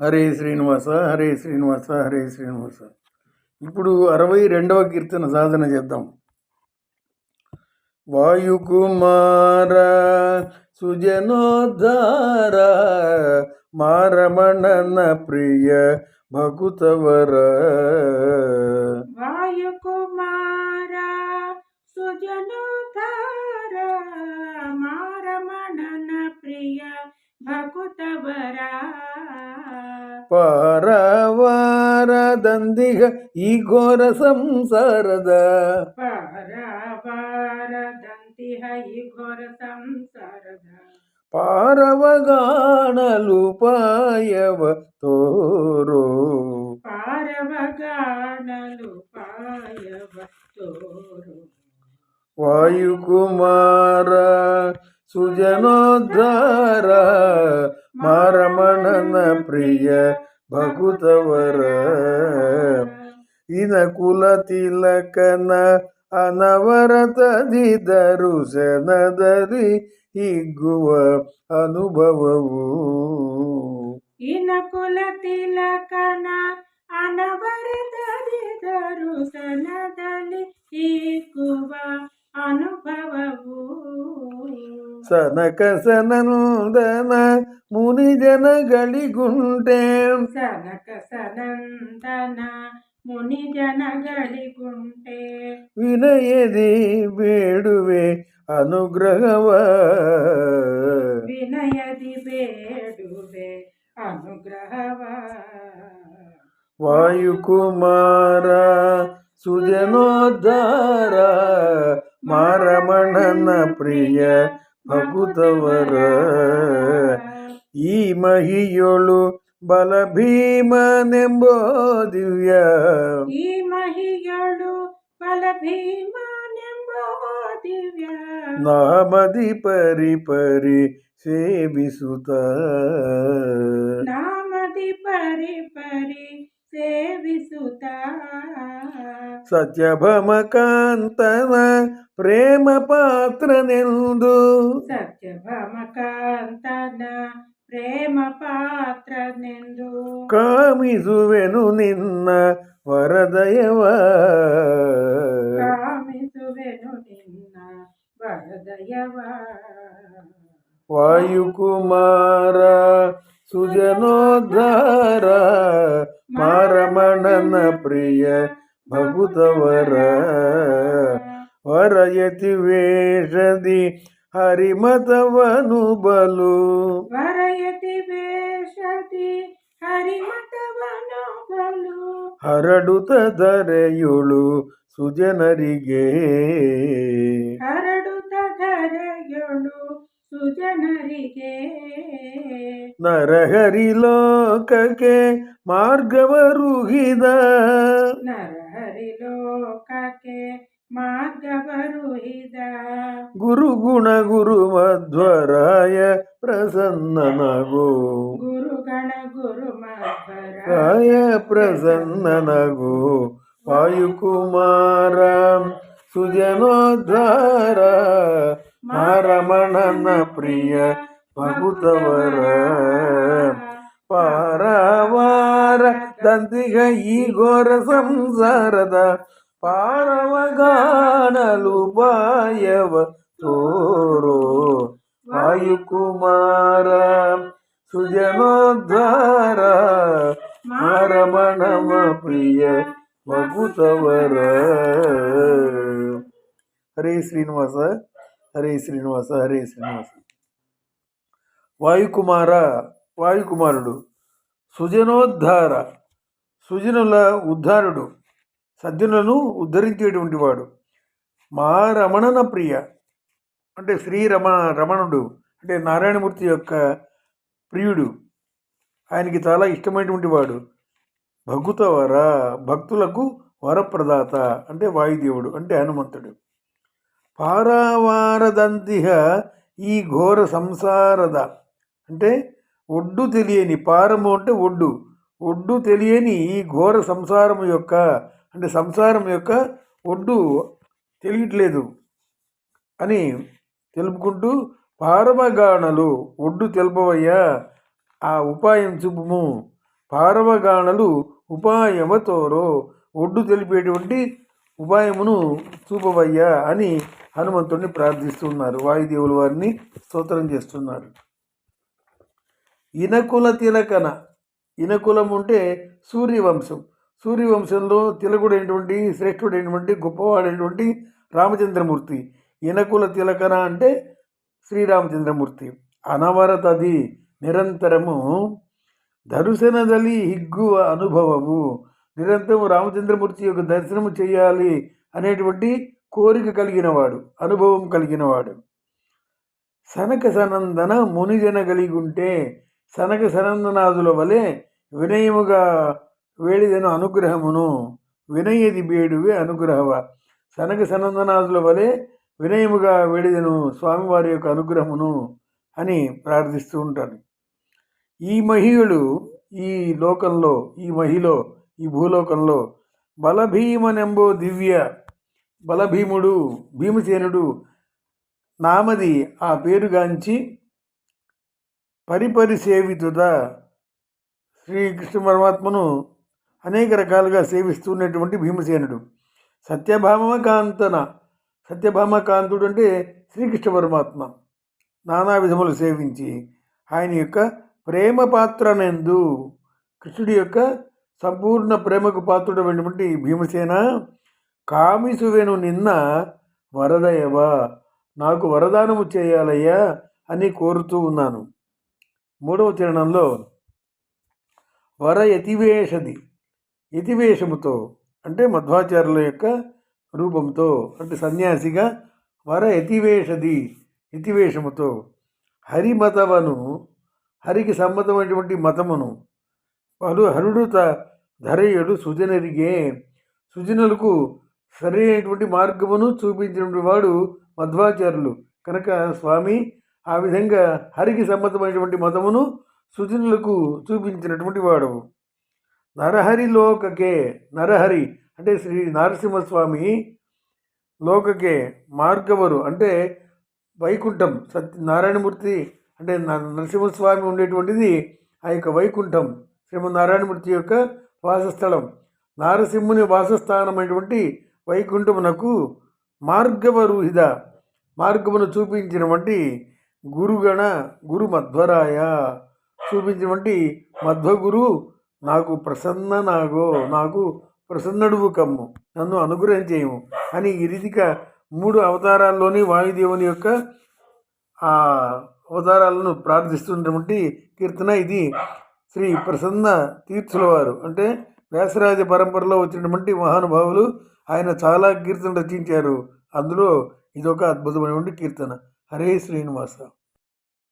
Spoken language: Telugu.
హరే శ్రీనివాస హరే శ్రీనివాస హరే శ్రీనివాస. ఇప్పుడు 62వ కీర్తన సాధన చేద్దాం. వాయుకుమార సుజనోద్ధార మారమణన ప్రియ భకుతవర. వాయుకుమార సుజనోద్ధార మారమణన ప్రియ భకుతవర. ಪಾರವಾರದಂದಿಗ ಈ ಘೋರ ಸಂಸಾರದ ಪಾರವಾರದಂತಿಹ ಈ ಘೋರ ಸಂಸಾರದ ಪಾರವಗಾಣಲು ಪಾಯವ ತೋರೋ. ಪಾರವಗಾಣಲು ಪಾಯವ ತೋರೋ. ವಾಯುಕುಮಾರ ಸುಜನೋದ್ಧಾರ ಮಾರಮಣನ ಪ್ರಿಯ ಭಕುತವರ. ಇನ ಕುಲ ತಿಲಕನ ಅನವರತದಿ ದರುಶನದಲ್ಲಿ ಹಿಗ್ಗುವ ಅನುಭವವು. ಇನ ಕುಲ ತಿಲಕನ ಅನವರತದಿ ದರುಶನದಲ್ಲಿ ಹಿಗ್ಗುವ ಅನುಭವವು. ಸನಕ ಸನಂದನ ಮುನಿ ಜನಗಳಿಗುಂಟೆ. ಸನಕ ಸನಂದನ ಮುನಿ ಜನಗಳಿಗುಂಟೆ. ವಿನಯದಿ ಬೇಡುವೆ ಅನುಗ್ರಹವ. ವಿನಯದಿ ಬೇಡುವೆ ಅನುಗ್ರಹವ. ವಾಯುಕುಮಾರ ಸುಜನೋದ್ಧಾರ ಮಾರಮಣನ ಪ್ರಿಯ ಭಕುತವರ. ಈ ಮಹಿಯೊಳು ಬಲ ಭೀಮನೆಂಬೋ ದಿವ್ಯ. ಈ ಮಹಿಯೊಳು ಬಲ ಭೀಮನೆಂಬೋ ದಿವ್ಯ. ನಾಮದಿ ಪರಿ ಪರಿ ಸೇವಿಸುತ್ತ. ನಾಮದಿ ಪರಿ ಪರಿ ಸೇವಿಸುತ್ತ. ಸತ್ಯಭಮಕಾಂತನ ಪ್ರೇಮ ಪಾತ್ರನೆಂದು. ಸತ್ಯಭಮಕಾಂತನ ಪ್ರೇಮ ಪಾತ್ರನೆಂದು ಕಾಮಿಸುವೆನು ನಿನ್ನ ವರದಯವ. ಕಾಮಿಸುವೆನು ನಿನ್ನ ವರದಯವ. ವಾಯುಕುಮಾರ ಸುಜನೋದ್ಧಾರ ಮಾರಮಣನ ಪ್ರಿಯ ಭಕುತವರ. ವರಯತಿ ವೇಷದಿ ಹರಿಮತವನು ಬಲು. ವರಯತಿ ವೇಷದಿ ಹರಿಮತವನು ಬಲು. ಹರಡುತ್ತ ಧರೆಯುಳು ಸುಜನರಿಗೆ. ಹರಡುತ್ತ ಧರೆಯುಳು ಸುಜನರಿಗೆ. ನರಹರಿ ಲೋಕಕ್ಕೆ ಮಾರ್ಗವರುಹಿದ. ನರಹರಿ ಲೋಕಕ್ಕೆ ಮಾರ್ಗವರುಹಿದ. ಗುರುಗುಣ ಗುರು ಮಧ್ವರಾಯ ಪ್ರಸನ್ನನಗೋ. ಗುರುಗಣ ಗುರು ಮಧ್ವರಾಯ ರಾಯ ಪ್ರಸನ್ನನಗೋ. ವಾಯುಕುಮಾರ ಸುಜನೋದ್ಧಾರ ಮಾರಮಣನ ಪ್ರಿಯ ಭಕುತವರ. ಪಾರವಾರ ದಂತಿಗ ಈ ಘೋರ ಸಂಸಾರದ ಪಾರವಗಾಣಲು ಪಾಯವ ತೋರೋ. ವಾಯುಕುಮಾರ ಸುಜನೋದ್ಧಾರ ಮಾರಮಣನ ಪ್ರಿಯ ಭಕುತವರ. ಹರೇ ಶ್ರೀನಿವಾಸ ಹರೇ ಶ್ರೀನಿವಾಸ ಹರೇ ಶ್ರೀನಿವಾಸ. వాయుకుమారుడు సుజనోద్ధార సుజనుల ఉద్ధారుడు, సజ్జనులను ఉద్ధరించేటువంటి వాడు. మా రమణన ప్రియ అంటే రమణుడు అంటే నారాయణమూర్తి యొక్క ప్రియుడు, ఆయనకి చాలా ఇష్టమైనటువంటి వాడు. భకుతవర భక్తులకు వరప్రదాత అంటే వాయుదేవుడు అంటే హనుమంతుడు. పారావారదంతిహ ఈ ఘోర సంసాರದ అంటే ఒడ్డు తెలియని, పారము అంటే ఒడ్డు, ఒడ్డు తెలియని ఈ ఘోర సంసారము యొక్క అంటే సంసారం యొక్క ఒడ్డు తెలియట్లేదు అని తెలుపుకుంటూ పారమగాణలు ఒడ్డు తెలుపవయ్యా, ఆ ఉపాయం చూపుము పారవగాణలు ఉపాయమతోరో, ఒడ్డు తెలిపేటువంటి ఉపాయమును చూపవయ్యా అని హనుమంతుడిని ప్రార్థిస్తున్నారు. వాయుదేవుల వారిని స్తోత్రం చేస్తున్నారు. ఇనకుల తిలకన, ఇనకులం అంటే సూర్యవంశం. సూర్యవంశంలో తిలకుడైనటువంటి శ్రేష్ఠుడైనటువంటి గొప్పవాడైనటువంటి రామచంద్రమూర్తి. ఇనకుల తిలకన అంటే శ్రీరామచంద్రమూర్తి. అనవరతది నిరంతరము దర్శనదలి ಹಿಗ್ಗುವ అనుభవము. నిరంతరం రామచంద్రమూర్తి యొక్క దర్శనము చేయాలి అనేటువంటి కోరిక కలిగినవాడు, అనుభవం కలిగినవాడు. సనక సనందన మునిజన కలిగి ఉంటే, సనక సనందనాదుల వలె వినయముగా వేడిదను అనుగ్రహమును, వినయది బేడువే అనుగ్రహవ. సనక సనందనాదుల వలె వినయముగా వేడిదను స్వామివారి యొక్క అనుగ్రహమును అని ప్రార్థిస్తూ ఉంటాను. ఈ మహిళలు ఈ లోకంలో, ఈ మహిలో, ఈ భూలోకంలో బలభీమనెంబో దివ్య, బలభీముడు భీమసేనుడు నామది ఆ పేరుగాంచి పరిపరి సేవితుత, శ్రీకృష్ణ పరమాత్మను అనేక రకాలుగా సేవిస్తున్నటువంటి భీమసేనుడు. సత్యభామకాంతన, సత్యభామకాంతుడు అంటే శ్రీకృష్ణ పరమాత్మ నానా విధములు సేవించి ఆయన యొక్క ప్రేమ పాత్రనందు, కృష్ణుడి యొక్క సంపూర్ణ ప్రేమకు పాత్రుడమైనటువంటి భీమసేన కామిసువెను నిన్న వరదయవ, నాకు వరదానము చేయాలయ్యా అని కోరుతూ ఉన్నాను. మూడవ చరణంలో వర యతివేషది, యతివేషముతో అంటే మధ్వాచార్యుల యొక్క రూపంతో, అంటే సన్యాసిగా వర యతివేషది, యతివేషముతో హరిమతవను, హరికి సమ్మతమైనటువంటి మతమును హరుడు ధరయుడు సుజనరిగే, సుజనులకు సరైనటువంటి మార్గమును చూపించినటువంటి వాడు మధ్వాచార్యులు కనుక స్వామి ఆ విధంగా హరికి సమ్మతమైనటువంటి మతమును సుజనులకు చూపించినటువంటి వాడు. నరహరి లోకకే, నరహరి అంటే శ్రీ నరసింహస్వామి, లోకకే మార్గవరు అంటే వైకుంఠం, నారాయణమూర్తి అంటే నరసింహస్వామి ఉండేటువంటిది ఆ యొక్క వైకుంఠం, శ్రీమన్నారాయణమూర్తి యొక్క వాసస్థలం. నారసింహుని వాసస్థానమైనటువంటి వైకుంఠమునకు మార్గవరుహిద, మార్గమును చూపించినటువంటి గురుగణ గురు మధ్వరాయ, చూపించినటువంటి మధ్వగురు నాకు నాకు ప్రసన్నుడువు కమ్ము, నన్ను అనుగ్రహం చేయము అని ఈ రీతిగా 3 అవతారాల్లోని వాయుదేవుని యొక్క ఆ అవతారాలను ప్రార్థిస్తున్నటువంటి కీర్తన ఇది. శ్రీ ప్రసన్న తీర్థుల వారు అంటే వ్యాసరాజ పరంపరలో వచ్చినటువంటి మహానుభావులు ఆయన చాలా కీర్తన రచించారు. అందులో ఇదొక అద్భుతమైనటువంటి కీర్తన. హరే శ్రీనివాస.